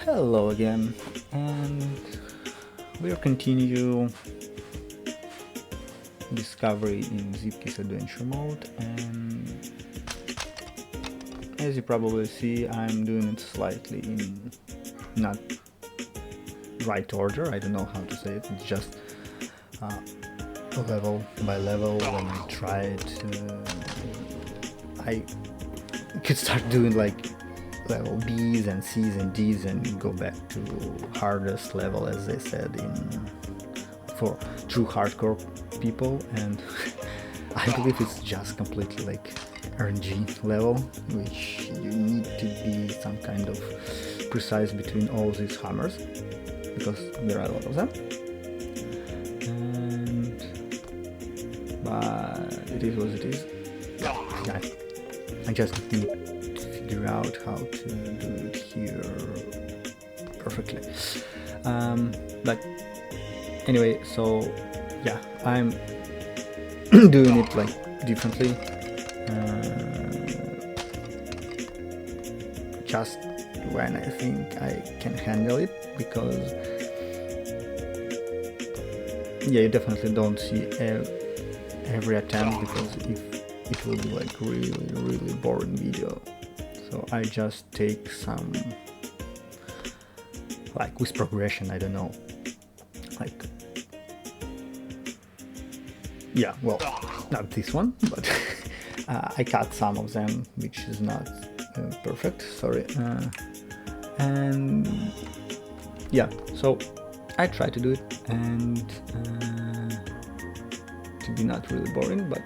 Hello again, and we'll continue discovery in Zeepkist adventure mode, and as you probably see, I'm doing it slightly in not right order. I don't know how to say it. It's just level by level. When I tried, I could start doing like level B's and C's and D's and go back to hardest level, as they said, for true hardcore people, and I believe it's just completely like RNG level, which you need to be some kind of precise between all these hammers because there are a lot of them. And but it is what it is. Yeah, I just need to figure out how to do it here perfectly. But anyway, so yeah, I'm doing it like differently, just when I think I can handle it, because yeah, you definitely don't see every attempt, because if it will be like really boring video. So I just take some, like with progression, I don't know, like yeah, well, not this one, but I cut some of them, which is not perfect, sorry, and yeah, so I try to do it, and to be not really boring, but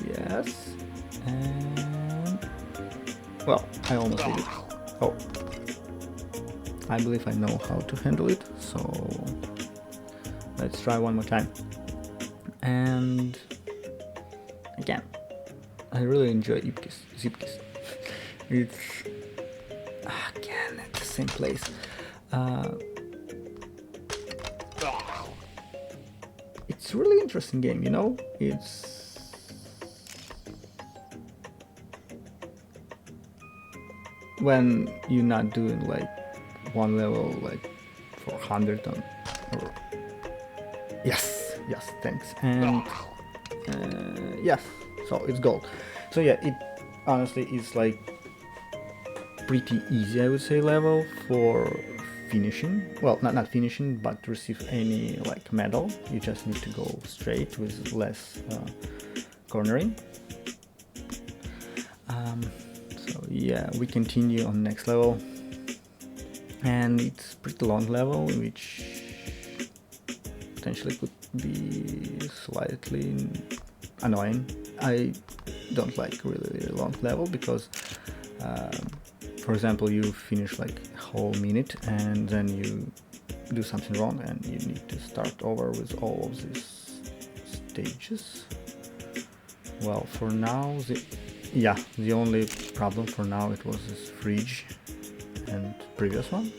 yes, and well, I almost did it. Oh, I believe I know how to handle it, so let's try one more time. And again, I really enjoy Zeepkist. It's again at the same place. It's a really interesting game, you know. It's when you're not doing like one level like for 100 on, or yes, thanks, and yes, so it's gold. So yeah, it honestly is like pretty easy, I would say, level for finishing. Well, not finishing, but to receive any like medal. You just need to go straight with less cornering. So yeah, we continue on next level, and it's pretty long level, which potentially could be slightly annoying. I don't like really long level because for example, you finish like a whole minute and then you do something wrong and you need to start over with all of these stages. Well, for now, the only problem for now it was this fridge and previous one,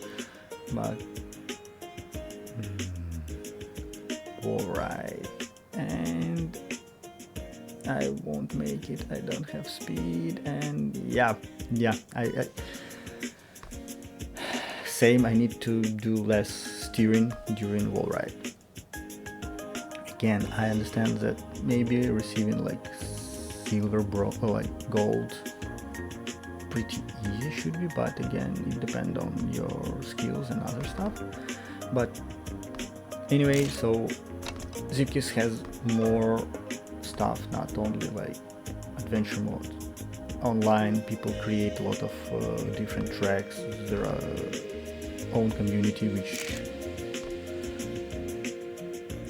but alright, and I won't make it. I don't have speed, and yeah, I same. I need to do less steering during wall ride. Again, I understand that maybe receiving like silver, or like gold, pretty easy should be, but again, it depends on your skills and other stuff. But anyway, so Zeepkist has more stuff, not only like adventure mode. Online, people create a lot of different tracks. There are own community, which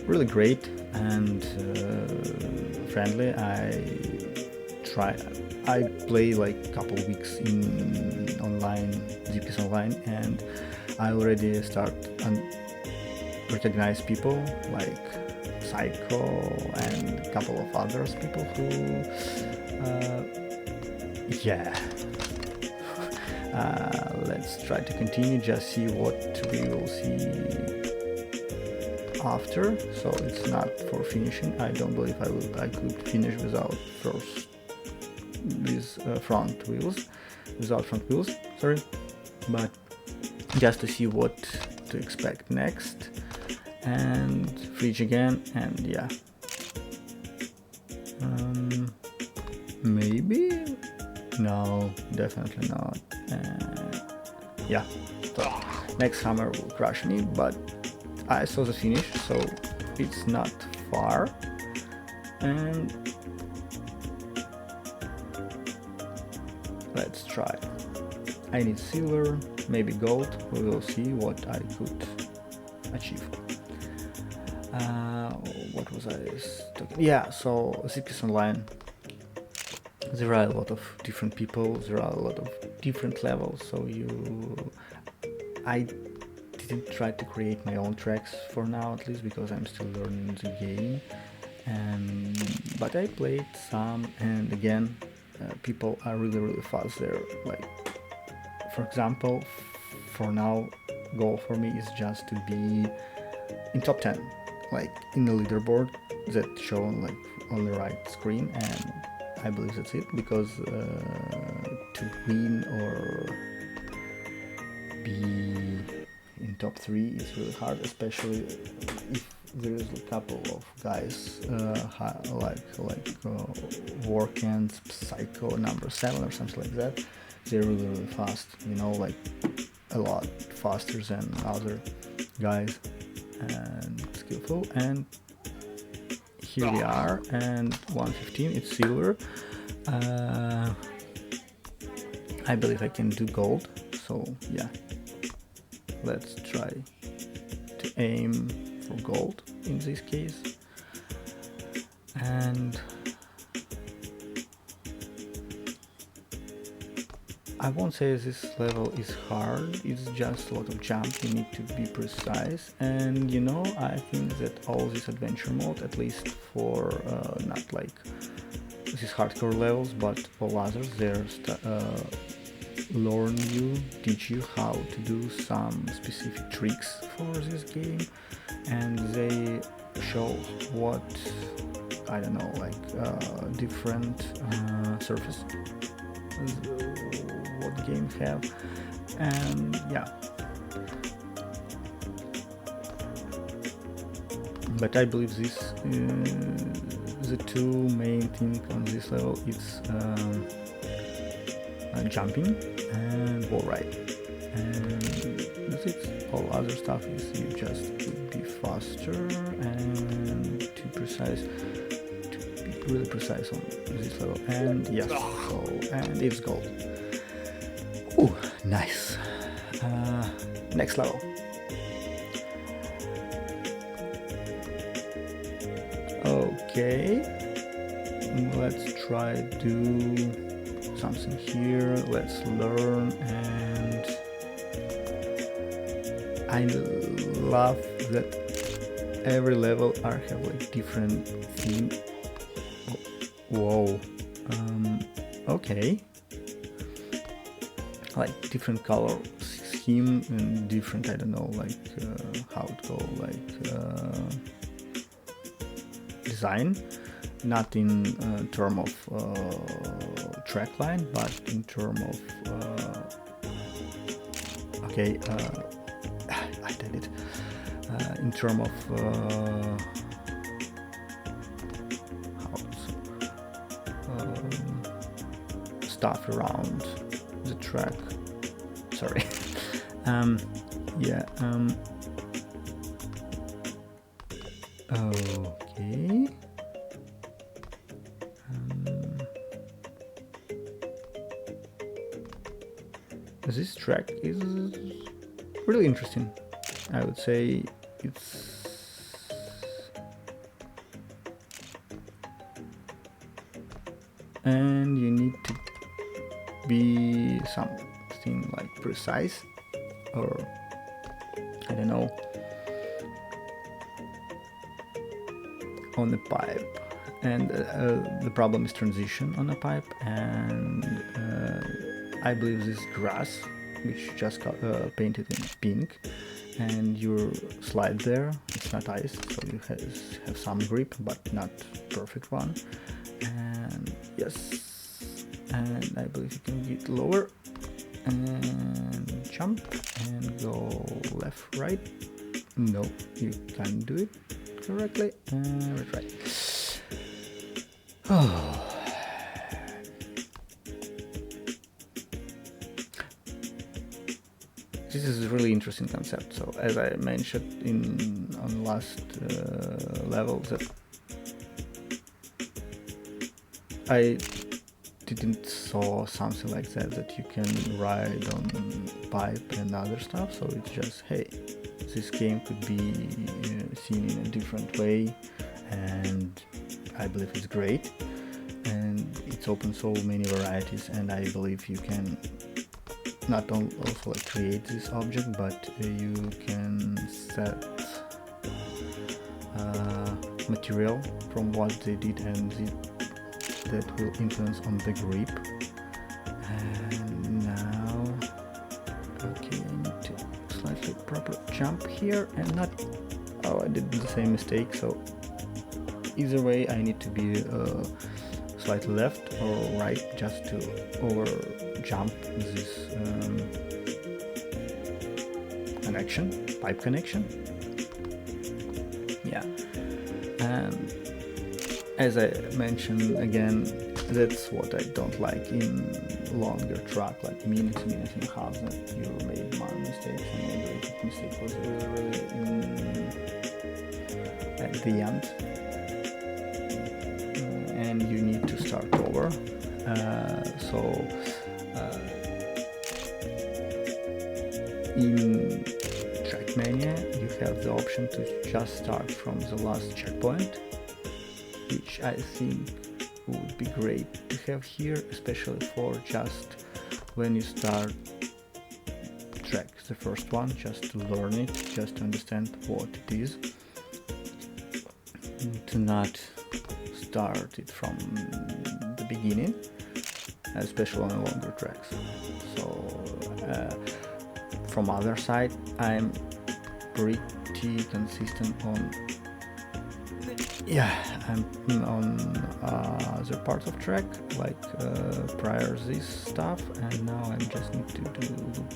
really great and friendly. I play like a couple weeks in online, Zeepkist online, and I already start recognize people like Psycho and a couple of others people who let's try to continue, just see what we will see after. So it's not for finishing. I don't believe I could finish without front wheels, sorry, but just to see what to expect next, and fridge again, and yeah, maybe no, definitely not. Yeah, so next hammer will crush me, but I saw the finish, so it's not far. And let's try. I need silver, maybe gold. We will see what I could achieve. What was I talking? Yeah, so Zeepkist Online. There are a lot of different people. There are a lot of different levels. So I didn't try to create my own tracks for now, at least, because I'm still learning the game. But I played some, and again, people are really fast there. Like, for example, for now, goal for me is just to be in top 10, like in the leaderboard that's shown like on the right screen, and I believe that's it, because to win or be in top 3 is really hard, especially if there is a couple of guys like Workend, Psycho number 7 or something like that. They're really fast, you know, like a lot faster than other guys, and skillful. And here we are, and 115, it's silver. I believe I can do gold, so yeah, let's try to aim for gold in this case. And I won't say this level is hard, it's just a lot of jump, you need to be precise. And you know, I think that all this adventure mode, at least for not like these hardcore levels, but all others, they're teach you how to do some specific tricks for this game, and they show what, I don't know, like different surface what games have. And yeah, but I believe this the two main things on this level is jumping and wall ride, and that's it. All other stuff is you just to be faster and to be really precise on this level. And yes, so, and it's gold. Ooh, nice. Next level. Okay, let's try do something here. Let's learn. And I love that every level have like different theme. Whoa. Okay, like different color scheme and different, I don't know, like how it go, like design, not in term of track line, but in term of okay, I did it in term of stuff around the track. Sorry. Yeah. Okay. This track is really interesting. I would say it's and you need to be something like precise, or I don't know, on the pipe. And the problem is transition on a pipe, and I believe this grass, which just got painted in pink, and you slide there, it's not ice, so you have some grip, but not perfect one. And yes, and I believe you can get lower, and jump and go left, right. No, you can't do it correctly. Right. Oh. This is a really interesting concept. So as I mentioned on last level, that I didn't saw something like that you can ride on pipe and other stuff. So it's just, hey, this game could be seen in a different way, and I believe it's great, and it's open so many varieties, and I believe you can not only also like create this object, but you can set material from what they did, and that will influence on the grip. And now, okay, I need to slightly proper jump here and not, oh, I did the same mistake. So either way I need to be slightly left or right just to over jump this pipe connection. Yeah, and as I mentioned again, that's what I don't like in longer track, like minute and a half, that you made one mistake, and maybe the mistake was really at the end, and you need to start over. In Trackmania you have the option to just start from the last checkpoint, which I think would be great to have here, especially for just when you start track the first one, just to learn it, just to understand what it is, to not start it from the beginning, especially on longer tracks. So from other side, I'm pretty consistent on, I'm on other parts of track, like prior this stuff, and now I just need to do loop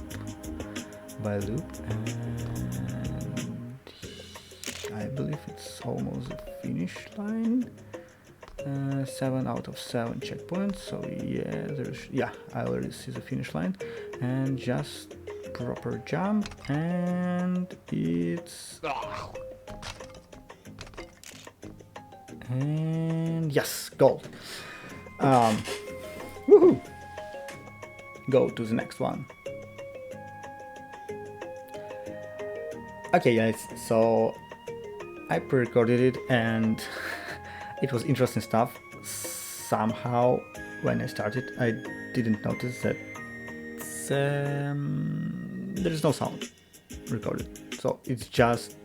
by loop, and I believe it's almost the finish line. 7 out of 7 checkpoints, so I already see the finish line, and just proper jump, and it's and yes, gold. Woohoo! Go to the next one. Okay guys, so I pre-recorded it and it was interesting stuff. Somehow when I started I didn't notice that there is no sound recorded, so it's just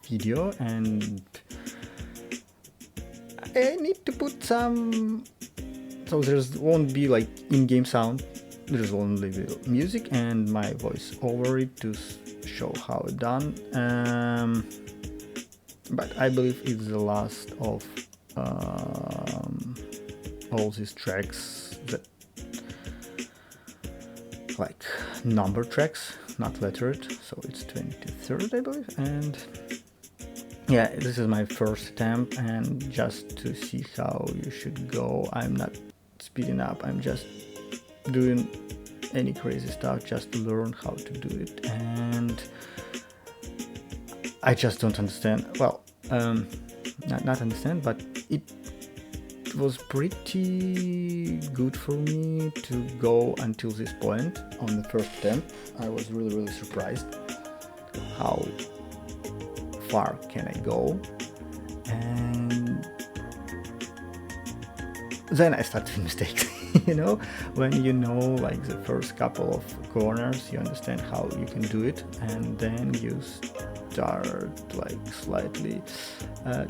video, and I need to put some, so won't be like in-game sound, there's only the music and my voice over it to show how it's done. But I believe it's the last of all these tracks, that like number tracks, not lettered, so it's 23rd I believe. And yeah, this is my first attempt, and just to see how you should go, I'm not speeding up, I'm just doing any crazy stuff just to learn how to do it. And I just don't understand, well, not understand, but it was pretty good for me to go until this point on the first attempt. I was really surprised how far can I go, and then I started mistakes. You know, when you know like the first couple of corners, you understand how you can do it, and then you start like slightly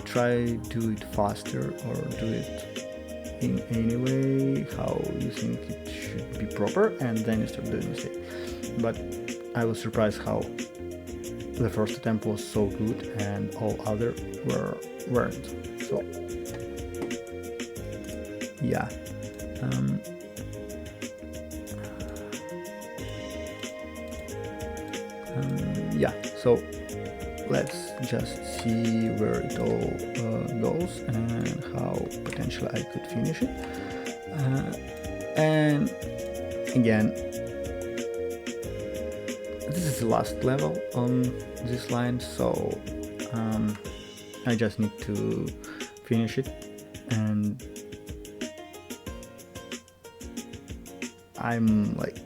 try do it faster or do it in any way how you think it should be proper, and then you start doing mistakes. But I was surprised how the first attempt was so good and all other weren't. So yeah, Yeah, so let's just see where it all goes and how potentially I could finish it. And again, this is the last level on this line, so I just need to finish it, and I'm like,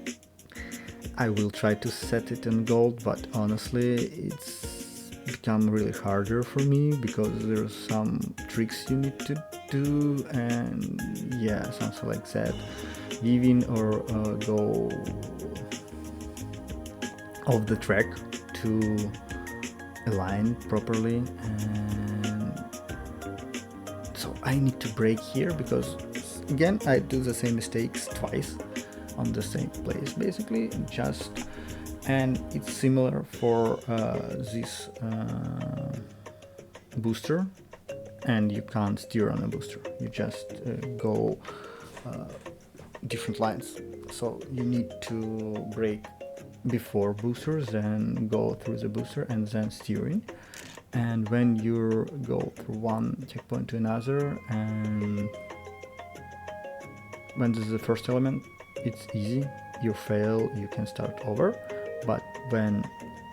I will try to set it in gold, but honestly it's become really harder for me because there's some tricks you need to do, and yeah, something like that, give in or go off the track to align properly. And so I need to break here because again I do the same mistakes twice on the same place basically, and it's similar for this booster, and you can't steer on a booster, you just go different lines, so you need to break before boosters, then go through the booster and then steering. And when you go through one checkpoint to another, and when this is the first element, it's easy, you fail, you can start over. But when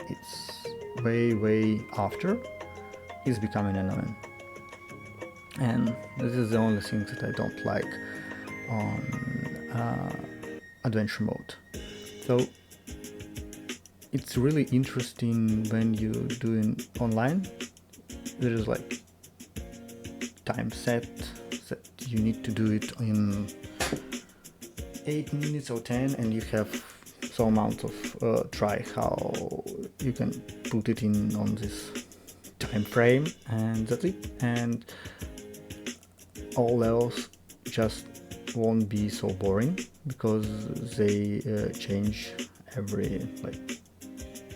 it's way after, it's becoming annoying. And this is the only thing that I don't like on adventure mode. So it's really interesting when you doing online. There is like time set that you need to do it in 8 minutes or 10, and you have some amount of try how you can put it in on this time frame, and that's it. And all levels just won't be so boring because they change every like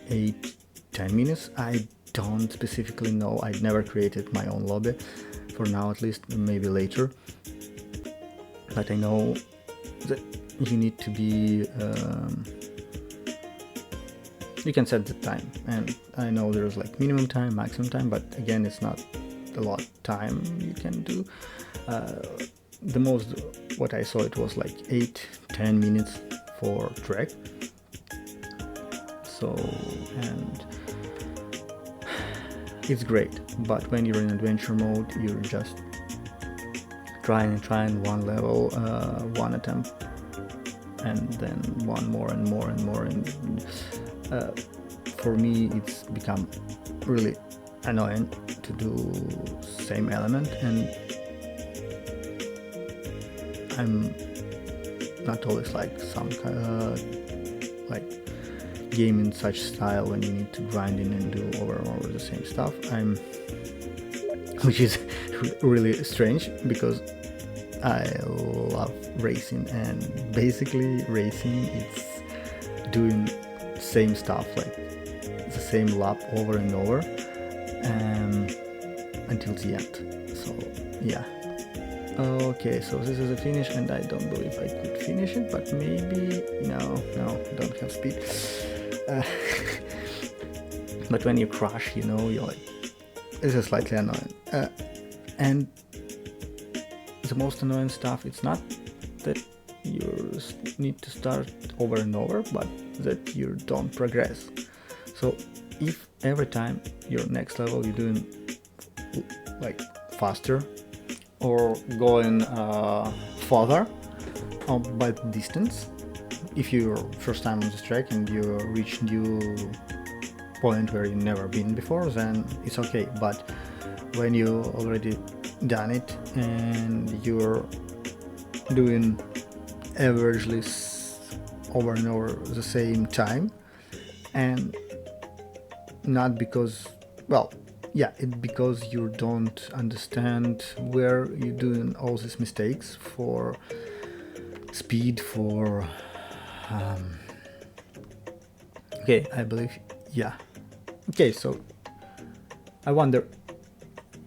8-10 minutes. I don't specifically know, I never created my own lobby for now, at least, maybe later, but I know that you need to be you can set the time, and I know there's like minimum time, maximum time, but again it's not a lot of time you can do. The most what I saw, it was like 8-10 minutes for track. So, and it's great, but when you're in adventure mode, you're just trying one level, one attempt, and then one more and more and more, and for me it's become really annoying to do same element, and I'm not always like some like game in such style when you need to grind in and do over and over the same stuff. Which is really strange because I love racing, and basically racing it's doing same stuff, like the same lap over and over until the end. So yeah. Okay, so this is a finish, and I don't believe I could finish it, but maybe no, don't have speed. But when you crash, you know, you're like, this is slightly annoying. And the most annoying stuff, it's not that you need to start over and over, but that you don't progress. So if every time your next level you're doing like faster or going further by distance, if you're first time on this track and you reach new point where you've never been before, then it's okay. But when you already done it and you're doing averagely over and over the same time, and not because, well, yeah, it's because you don't understand where you're doing all these mistakes for speed, for okay, I believe, yeah. Okay, so I wonder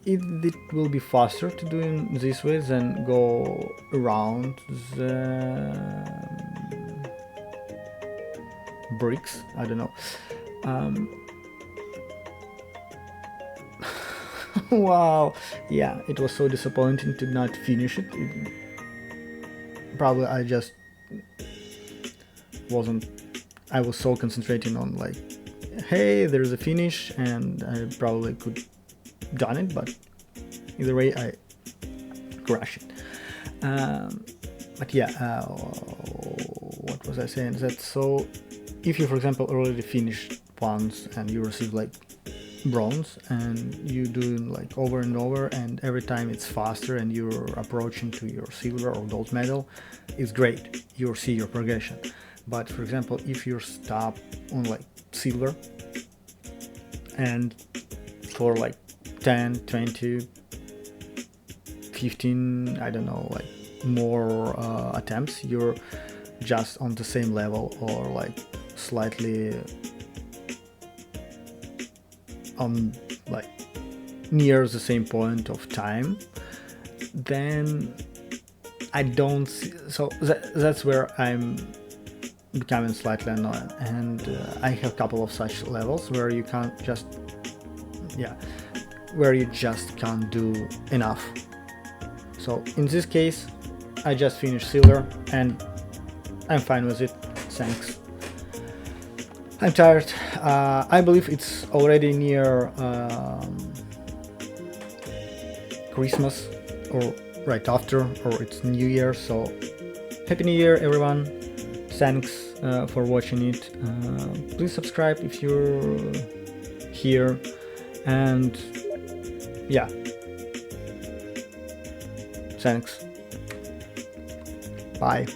if it will be faster to do in this way than go around the bricks. I don't know. Wow, yeah, it was so disappointing to not finish it. Probably I just wasn't. I was so concentrating on like, hey, there's a finish, and I probably could done it, but either way, I crashed it. But yeah, what was I saying? That so, if you, for example, already finished once and you receive like bronze, and you do like over and over, and every time it's faster and you're approaching to your silver or gold medal, it's great. You see your progression. But for example, if you stop on like silver and for like 10, 20, 15, I don't know, like more attempts, you're just on the same level or like slightly on like near the same point of time, then I don't see, so that's where I'm becoming slightly annoying. And I have a couple of such levels where you can't just, where you just can't do enough. So in this case, I just finished silver and I'm fine with it. Thanks. I'm tired. I believe it's already near Christmas or right after, or it's New Year. So Happy New Year, everyone. Thanks for watching it. Please subscribe if you're here. And yeah, thanks. Bye.